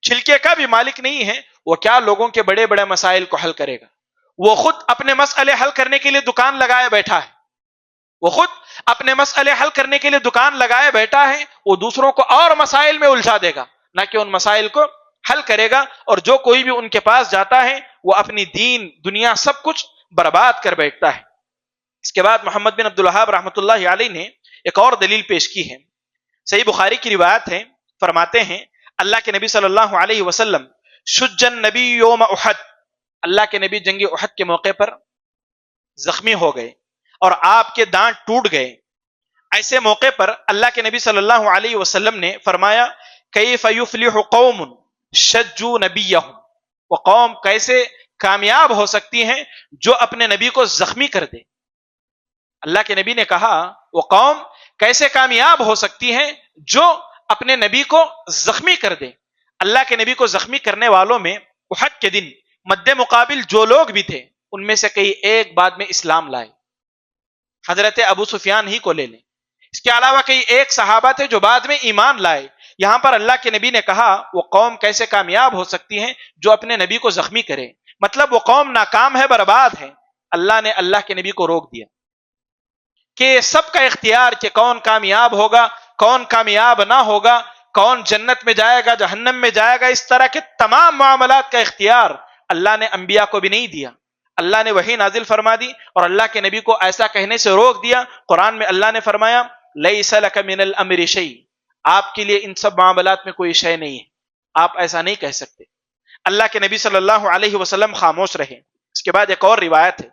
چھلکے کا بھی مالک نہیں ہے، وہ کیا لوگوں کے بڑے بڑے مسائل کو حل کرے گا؟ وہ خود اپنے مسئلے حل کرنے کے لیے دکان لگائے بیٹھا ہے. وہ خود اپنے مسئلے حل کرنے کے لیے دکان لگائے بیٹھا ہے، وہ دوسروں کو اور مسائل میں الجھا دے گا، نہ کہ ان مسائل کو حل کرے گا. اور جو کوئی بھی ان کے پاس جاتا ہے وہ اپنی دین دنیا سب کچھ برباد کر بیٹھتا ہے. اس کے بعد محمد بن عبد الوہاب رحمۃ اللہ علیہ نے ایک اور دلیل پیش کی ہے. صحیح بخاری کی روایت ہے، فرماتے ہیں اللہ کے نبی صلی اللہ علیہ وسلم شجن نبی یوم احد، اللہ کے نبی جنگ احد کے موقع پر زخمی ہو گئے اور آپ کے دانت ٹوٹ گئے. ایسے موقع پر اللہ کے نبی صلی اللہ علیہ وسلم نے فرمایا کیف یفلح قوم شجوا نبیہم، وہ قوم کیسے کامیاب ہو سکتی ہیں جو اپنے نبی کو زخمی کر دے. اللہ کے نبی نے کہا وہ قوم کیسے کامیاب ہو سکتی ہیں جو اپنے نبی کو زخمی کر دے. اللہ کے نبی کو زخمی کرنے والوں میں احد کے دن مد مقابل جو لوگ بھی تھے ان میں سے کئی ایک بعد میں اسلام لائے. حضرت ابو سفیان ہی کو لے لیں، اس کے علاوہ کئی ایک صحابہ تھے جو بعد میں ایمان لائے. یہاں پر اللہ کے نبی نے کہا وہ قوم کیسے کامیاب ہو سکتی ہیں جو اپنے نبی کو زخمی کرے، مطلب وہ قوم ناکام ہے، برباد ہے. اللہ نے اللہ کے نبی کو روک دیا کہ سب کا اختیار کہ کون کامیاب ہوگا کون کامیاب نہ ہوگا، کون جنت میں جائے گا جہنم میں جائے گا، اس طرح کے تمام معاملات کا اختیار اللہ نے انبیاء کو بھی نہیں دیا. اللہ نے وحی نازل فرما دی اور اللہ کے نبی کو ایسا کہنے سے روک دیا. قرآن میں اللہ نے فرمایا لیس لک من الامر شیء، آپ کے لیے ان سب معاملات میں کوئی شے نہیں ہے، آپ ایسا نہیں کہہ سکتے. اللہ کے نبی صلی اللہ علیہ وسلم خاموش رہے. اس کے بعد ایک اور روایت ہے،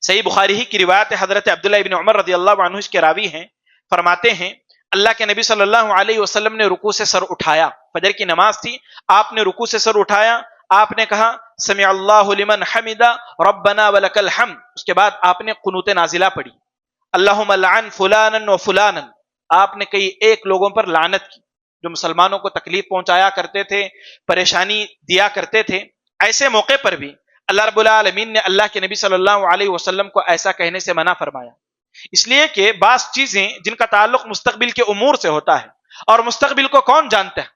صحیح بخاری ہی کی روایت ہے، حضرت عبداللہ ابن عمر رضی اللہ عنہ اس کے راوی ہیں، فرماتے ہیں اللہ کے نبی صلی اللہ علیہ وسلم نے رکوع سے سر اٹھایا، فجر کی نماز تھی، آپ نے رکوع سے سر اٹھایا، آپ نے کہا سمع اللہ لمن حمدا ربنا ولک الحمد. اس کے بعد آپ نے قنوت نازلہ پڑھی، اللہم لعن فلانا و فلانا، آپ نے کئی ایک لوگوں پر لعنت کی جو مسلمانوں کو تکلیف پہنچایا کرتے تھے، پریشانی دیا کرتے تھے. ایسے موقع پر بھی اللہ رب العالمین نے اللہ کے نبی صلی اللہ علیہ وسلم کو ایسا کہنے سے منع فرمایا، اس لیے کہ بعض چیزیں جن کا تعلق مستقبل کے امور سے ہوتا ہے، اور مستقبل کو کون جانتا ہے؟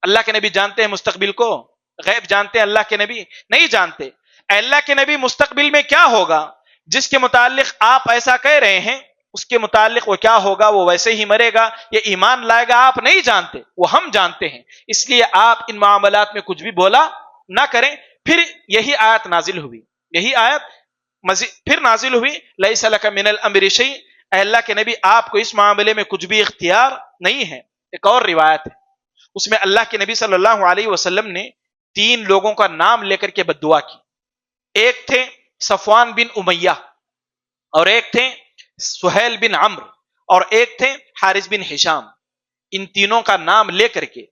اللہ کے نبی جانتے ہیں مستقبل کو؟ غیب جانتے ہیں اللہ کے نبی؟ نہیں جانتے. اللہ کے نبی مستقبل میں کیا ہوگا جس کے متعلق آپ ایسا کہہ رہے ہیں، اس کے متعلق وہ کیا ہوگا، وہ ویسے ہی مرے گا یا ایمان لائے گا، آپ نہیں جانتے، وہ ہم جانتے ہیں. اس لیے آپ ان معاملات میں کچھ بھی بولا نہ کریں. پھر یہی آیت نازل ہوئی، یہی آیت پھر نازل ہوئی لیس لک من الامر شیء، اے اللہ کے نبی آپ کو اس معاملے میں کچھ بھی اختیار نہیں ہے. ایک اور روایت ہے، اس میں اللہ کے نبی صلی اللہ علیہ وسلم نے 3 لوگوں کا نام لے کر کے بد دعا کی. ایک تھے صفوان بن امیہ، اور ایک تھے سہیل بن عمرو، اور ایک تھے حارث بن ہشام. ان تینوں کا نام لے کر کے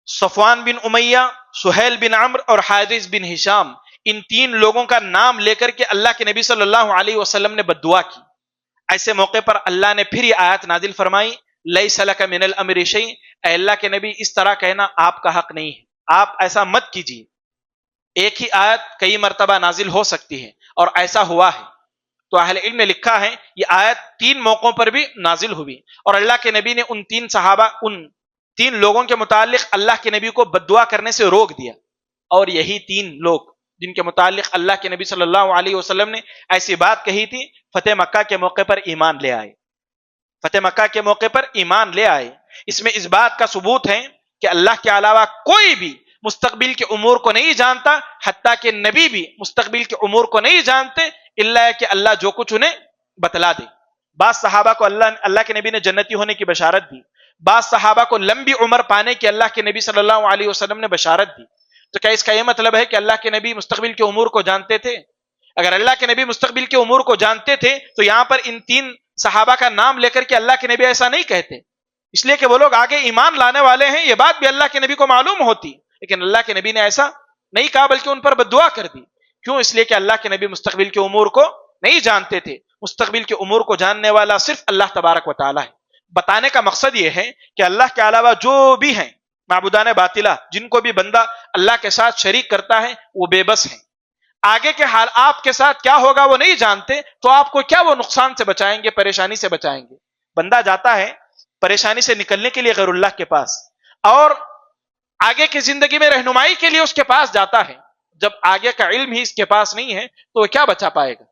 صفوان بن امیہ، سہیل بن عمرو اور حارث بن ہشام، ان 3 لوگوں کا نام لے کر کے اللہ کے نبی صلی اللہ علیہ وسلم نے بد دعا کی. ایسے موقع پر اللہ نے پھر یہ آیت نازل فرمائی لیس لک من الامر شیء، اے اللہ کے نبی اس طرح کہنا آپ کا حق نہیں ہے، آپ ایسا مت کیجیے. ایک ہی آیت کئی مرتبہ نازل ہو سکتی ہے اور ایسا ہوا ہے. تو اہل علم نے لکھا ہے یہ آیت 3 موقعوں پر بھی نازل ہوئی، اور اللہ کے نبی نے ان 3 صحابہ، ان 3 لوگوں کے متعلق اللہ کے نبی کو بد دعا کرنے سے روک دیا. اور یہی 3 لوگ جن کے متعلق اللہ کے نبی صلی اللہ علیہ وسلم نے ایسی بات کہی تھی، فتح مکہ کے موقع پر ایمان لے آئے. فتح مکہ کے موقع پر ایمان لے آئے. اس میں اس بات کا ثبوت ہے کہ اللہ کے علاوہ کوئی بھی مستقبل کے امور کو نہیں جانتا، حتیٰ کہ نبی بھی مستقبل کے امور کو نہیں جانتے، الا کہ اللہ جو کچھ انہیں بتلا دے. بعض صحابہ کو اللہ کے نبی نے جنتی ہونے کی بشارت دی، بعض صحابہ کو لمبی عمر پانے کی اللہ کے نبی صلی اللہ علیہ وسلم نے بشارت دی. تو کیا اس کا یہ مطلب ہے کہ اللہ کے نبی مستقبل کے امور کو جانتے تھے؟ اگر اللہ کے نبی مستقبل کے امور کو جانتے تھے تو یہاں پر ان 3 صحابہ کا نام لے کر کے اللہ کے نبی ایسا نہیں کہتے، اس لیے کہ وہ لوگ آگے ایمان لانے والے ہیں، یہ بات بھی اللہ کے نبی کو معلوم ہوتی، لیکن اللہ کے نبی نے ایسا نہیں کہا بلکہ ان پر بد دعا کر دی. کیوں؟ اس لیے کہ اللہ کے نبی مستقبل کے امور کو نہیں جانتے تھے. مستقبل کے امور کو جاننے والا صرف اللہ تبارک و تعالی ہے. بتانے کا مقصد یہ ہے کہ اللہ کے علاوہ جو بھی ہیں معبودان باطلہ، جن کو بھی بندہ اللہ کے ساتھ شریک کرتا ہے، وہ بے بس ہیں. آگے کے حال آپ کے ساتھ کیا ہوگا وہ نہیں جانتے، تو آپ کو کیا وہ نقصان سے بچائیں گے، پریشانی سے بچائیں گے؟ بندہ جاتا ہے پریشانی سے نکلنے کے لیے غیر اللہ کے پاس، اور آگے کی زندگی میں رہنمائی کے لیے اس کے پاس جاتا ہے. جب آگے کا علم ہی اس کے پاس نہیں ہے تو وہ کیا بچا پائے گا؟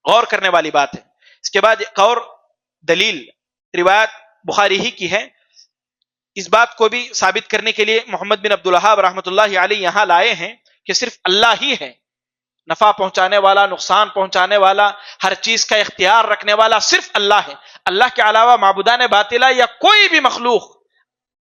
غور کرنے والی بات ہے. اس کے بعد ایک اور دلیل روایت بخاری ہی کی ہے. اس بات کو بھی ثابت کرنے کے لیے محمد بن عبد الوہاب رحمۃ اللہ علیہ یہاں لائے ہیں کہ صرف اللہ ہی ہے نفع پہنچانے والا، نقصان پہنچانے والا، ہر چیز کا اختیار رکھنے والا صرف اللہ ہے. اللہ کے علاوہ معبودان باطلہ یا کوئی بھی مخلوق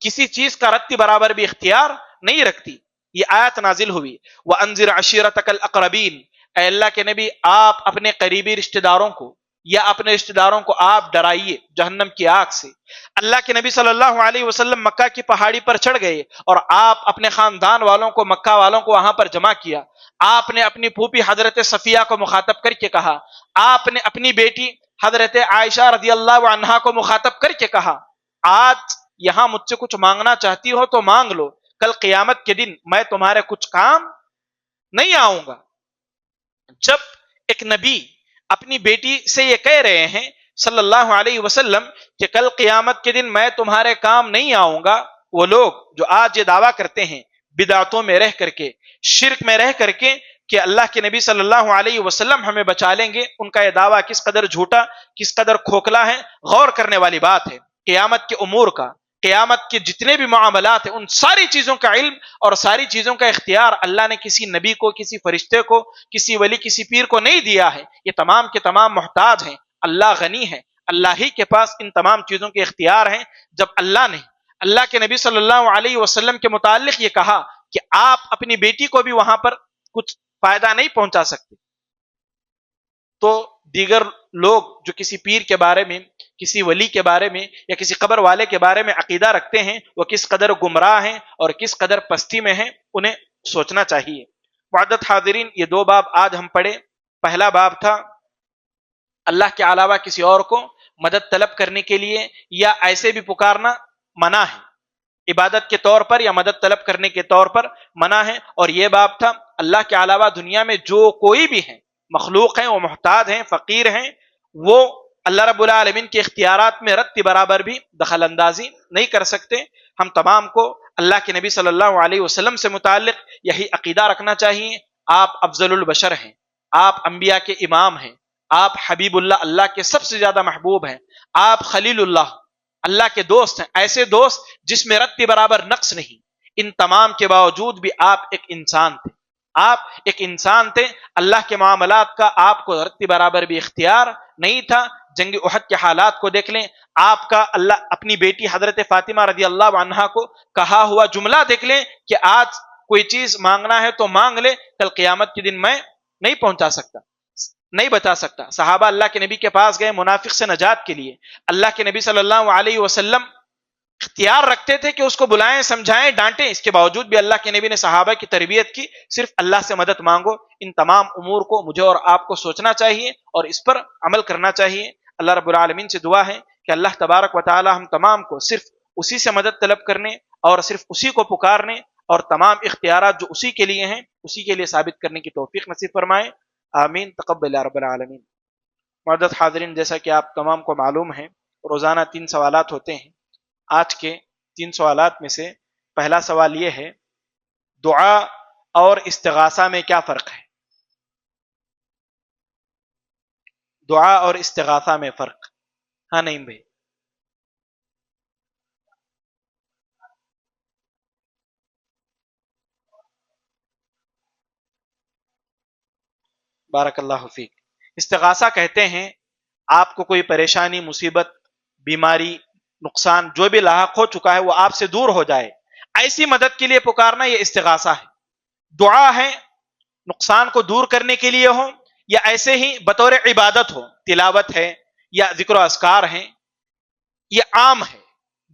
کسی چیز کا رتی برابر بھی اختیار نہیں رکھتی. یہ آیت نازل ہوئی وَأَنذِرْ عَشِيرَتَكَ الْأَقْرَبِينَ، اے اللہ کے نبی آپ اپنے قریبی رشتہ داروں کو یا اپنے رشتہ داروں کو آپ ڈرائیے جہنم کی آگ سے. اللہ کے نبی صلی اللہ علیہ وسلم مکہ کی پہاڑی پر چڑھ گئے اور آپ اپنے خاندان والوں کو، مکہ والوں کو وہاں پر جمع کیا. آپ نے اپنی پھوپھی حضرت صفیہ کو مخاطب کر کے کہا، آپ نے اپنی بیٹی حضرت عائشہ رضی اللہ عنہا کو مخاطب کر کے کہا آج یہاں مجھ سے کچھ مانگنا چاہتی ہو تو مانگ لو، کل قیامت کے دن میں تمہارے کچھ کام نہیں آؤں گا. جب ایک نبی اپنی بیٹی سے یہ کہہ رہے ہیں صلی اللہ علیہ وسلم کہ کل قیامت کے دن میں تمہارے کام نہیں آؤں گا، وہ لوگ جو آج یہ دعویٰ کرتے ہیں بدعتوں میں رہ کر کے، شرک میں رہ کر کے کہ اللہ کے نبی صلی اللہ علیہ وسلم ہمیں بچا لیں گے، ان کا یہ دعویٰ کس قدر جھوٹا، کس قدر کھوکھلا ہے، غور کرنے والی بات ہے. قیامت کے امور کا، قیامت کے جتنے بھی معاملات ہیں ان ساری چیزوں کا علم اور ساری چیزوں کا اختیار اللہ نے کسی نبی کو، کسی فرشتے کو، کسی ولی، کسی پیر کو نہیں دیا ہے. یہ تمام کے تمام محتاج ہیں. اللہ غنی ہے، اللہ ہی کے پاس ان تمام چیزوں کے اختیار ہیں. جب اللہ نے اللہ کے نبی صلی اللہ علیہ وسلم کے متعلق یہ کہا کہ آپ اپنی بیٹی کو بھی وہاں پر کچھ فائدہ نہیں پہنچا سکتے، تو دیگر لوگ جو کسی پیر کے بارے میں، کسی ولی کے بارے میں یا کسی قبر والے کے بارے میں عقیدہ رکھتے ہیں وہ کس قدر گمراہ ہیں اور کس قدر پستی میں ہیں، انہیں سوچنا چاہیے. معزز حاضرین، یہ دو باب آج ہم پڑھے. پہلا باب تھا اللہ کے علاوہ کسی اور کو مدد طلب کرنے کے لیے یا ایسے بھی پکارنا منع ہے، عبادت کے طور پر یا مدد طلب کرنے کے طور پر منع ہے. اور یہ باب تھا اللہ کے علاوہ دنیا میں جو کوئی بھی ہیں، مخلوق ہیں، وہ محتاج ہیں، فقیر ہیں، وہ اللہ رب العالمین کے اختیارات میں رتی برابر بھی دخل اندازی نہیں کر سکتے. ہم تمام کو اللہ کے نبی صلی اللہ علیہ وسلم سے متعلق یہی عقیدہ رکھنا چاہیے. آپ افضل البشر ہیں، آپ انبیاء کے امام ہیں، آپ حبیب اللہ، اللہ کے سب سے زیادہ محبوب ہیں، آپ خلیل اللہ، اللہ کے دوست ہیں، ایسے دوست جس میں رتی برابر نقص نہیں. ان تمام کے باوجود بھی آپ ایک انسان تھے، آپ ایک انسان تھے. اللہ کے معاملات کا آپ کو رتی برابر بھی اختیار نہیں تھا. جنگ احد کے حالات کو دیکھ لیں، آپ کا اللہ اپنی بیٹی حضرت فاطمہ رضی اللہ عنہا کو کہا ہوا جملہ دیکھ لیں کہ آج کوئی چیز مانگنا ہے تو مانگ لے، کل قیامت کے دن میں نہیں پہنچا سکتا، نہیں بتا سکتا. صحابہ اللہ کے نبی کے پاس گئے منافق سے نجات کے لیے. اللہ کے نبی صلی اللہ علیہ وسلم اختیار رکھتے تھے کہ اس کو بلائیں، سمجھائیں، ڈانٹیں. اس کے باوجود بھی اللہ کے نبی نے صحابہ کی تربیت کی، صرف اللہ سے مدد مانگو. ان تمام امور کو مجھے اور آپ کو سوچنا چاہیے اور اس پر عمل کرنا چاہیے. اللہ رب العالمین سے دعا ہے کہ اللہ تبارک و تعالی ہم تمام کو صرف اسی سے مدد طلب کرنے اور صرف اسی کو پکارنے اور تمام اختیارات جو اسی کے لیے ہیں اسی کے لیے ثابت کرنے کی توفیق نصیب فرمائے. آمین. تقبل یا رب العالمین. معزز حاضرین، جیسا کہ آپ تمام کو معلوم ہے روزانہ 3 سوالات ہوتے ہیں. آج کے 3 سوالات میں سے پہلا سوال یہ ہے، دعا اور استغاثہ میں کیا فرق ہے؟ دعا اور استغاثہ میں فرق. ہاں نہیں بھائی، بارک اللہ فیک. استغاثہ کہتے ہیں آپ کو کوئی پریشانی، مصیبت، بیماری، نقصان جو بھی لاحق ہو چکا ہے وہ آپ سے دور ہو جائے، ایسی مدد کے لیے پکارنا، یہ استغاثہ ہے. دعا ہے نقصان کو دور کرنے کے لیے ہو یا ایسے ہی بطور عبادت ہو، تلاوت ہے یا ذکر و اذکار ہیں، یہ عام ہے.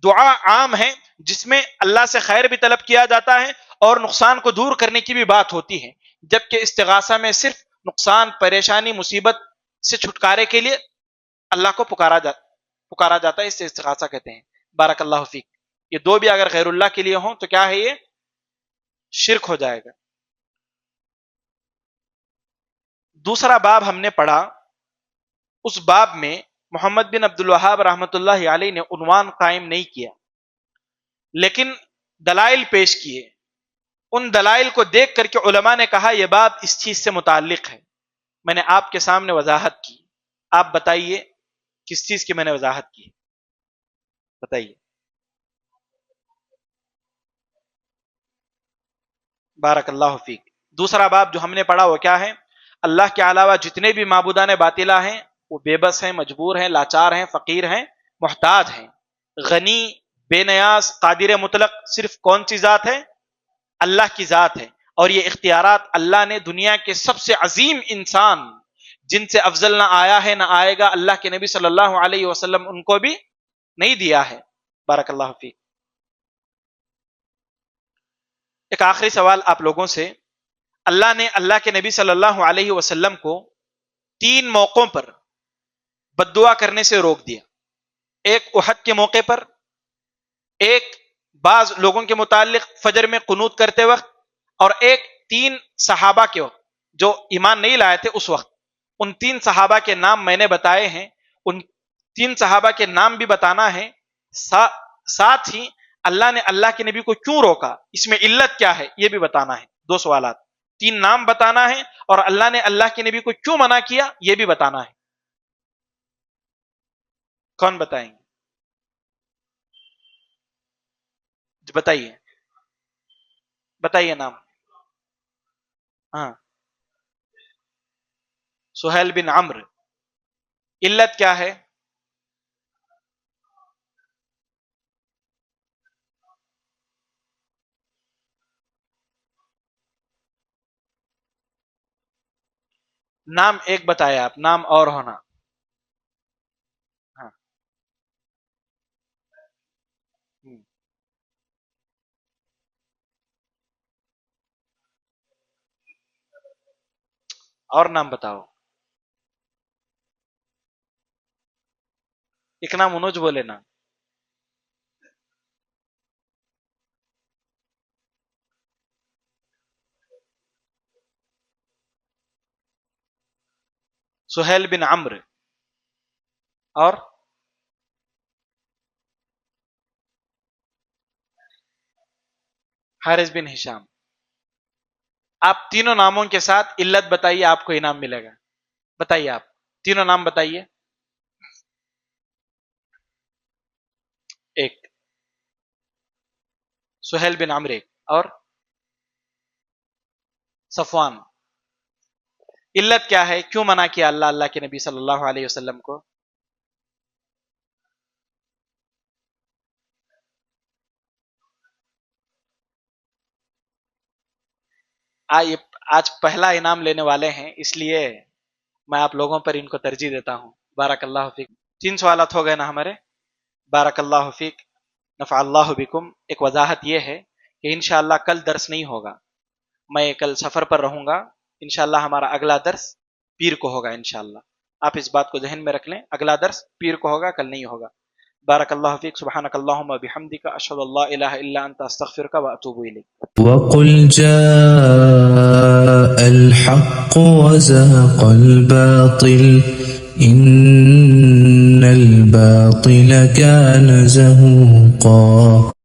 دعا عام ہے جس میں اللہ سے خیر بھی طلب کیا جاتا ہے اور نقصان کو دور کرنے کی بھی بات ہوتی ہے. جبکہ استغاثہ میں صرف نقصان، پریشانی، مصیبت سے چھٹکارے کے لیے اللہ کو پکارا جاتا ہے، اس سے استغاثہ کہتے ہیں. بارک اللہ فیک. یہ دو بھی اگر غیر اللہ کے لیے ہوں تو کیا ہے؟ یہ شرک ہو جائے گا. دوسرا باب ہم نے پڑھا، اس باب میں محمد بن عبد الوہاب رحمۃ اللہ علیہ نے عنوان قائم نہیں کیا لیکن دلائل پیش کیے. ان دلائل کو دیکھ کر کے علماء نے کہا یہ باب اس چیز سے متعلق ہے. میں نے آپ کے سامنے وضاحت کی. آپ بتائیے کس چیز کی میں نے وضاحت کی؟ بتائیے. بارک اللہ فیک. دوسرا باب جو ہم نے پڑھا وہ کیا ہے؟ اللہ کے علاوہ جتنے بھی معبودان باطلہ ہیں وہ بے بس ہیں، مجبور ہیں، لاچار ہیں، فقیر ہیں، محتاج ہیں. غنی، بے نیاز، قادر مطلق صرف کون سی ذات ہے؟ اللہ کی ذات ہے. اور یہ اختیارات اللہ نے دنیا کے سب سے عظیم انسان جن سے افضل نہ آیا ہے نہ آئے گا، اللہ کے نبی صلی اللہ علیہ وسلم، ان کو بھی نہیں دیا ہے. بارک اللہ فیک. ایک آخری سوال آپ لوگوں سے. اللہ نے اللہ کے نبی صلی اللہ علیہ وسلم کو 3 موقعوں پر بد دعا کرنے سے روک دیا. ایک احد کے موقع پر، ایک بعض لوگوں کے متعلق فجر میں قنوت کرتے وقت، اور ایک 3 صحابہ کے وقت جو ایمان نہیں لائے تھے اس وقت. ان 3 صحابہ کے نام میں نے بتائے ہیں. ان 3 صحابہ کے نام بھی بتانا ہے، ساتھ ہی اللہ نے اللہ کے نبی کو کیوں روکا، اس میں علت کیا ہے یہ بھی بتانا ہے. 2 سوالات. 3 نام بتانا ہے اور اللہ نے اللہ کے نبی کو کیوں منع کیا یہ بھی بتانا ہے. کون بتائیں گے؟ بتائیے بتائیے نام. ہاں، سہیل بن عمرو. علت کیا ہے؟ نام ایک بتایا آپ، نام اور ہونا. ہاں. اور نام بتاؤ. ایک نام منوج بولے نا. سہیل بن عمرو اور حارث بن ہشام. آپ تینوں ناموں کے ساتھ علت بتائیے، آپ کو انعام ملے گا. بتائیے آپ تینوں نام بتائیے. ایک سہیل بن عمرو، ایک اور صفوان. علت کیا ہے؟ کیوں منع کیا اللہ کے نبی صلی اللہ علیہ وسلم کو؟ آج پہلا انعام لینے والے ہیں، اس لیے میں آپ لوگوں پر ان کو ترجیح دیتا ہوں. بارک اللہ فیک. 3 سوالات ہو گئے نا ہمارے. بارک اللہ فیک، نفع اللہ بکم. ایک وضاحت یہ ہے کہ انشاءاللہ کل درس نہیں ہوگا، میں کل سفر پر رہوں گا. انشاءاللہ ہمارا اگلا درس پیر کو ہوگا انشاءاللہ. آپ اس بات کو ذہن میں رکھ لیں، اگلا درس پیر کو ہوگا، کل نہیں ہوگا. بارک اللہ فیک. سبحانک اللہم وبحمدک، اشہد ان لا الہ الا انت، استغفرک واتوب الیک. وقل جاء الحق وزهق الباطل إن الباطل كان زهوقا.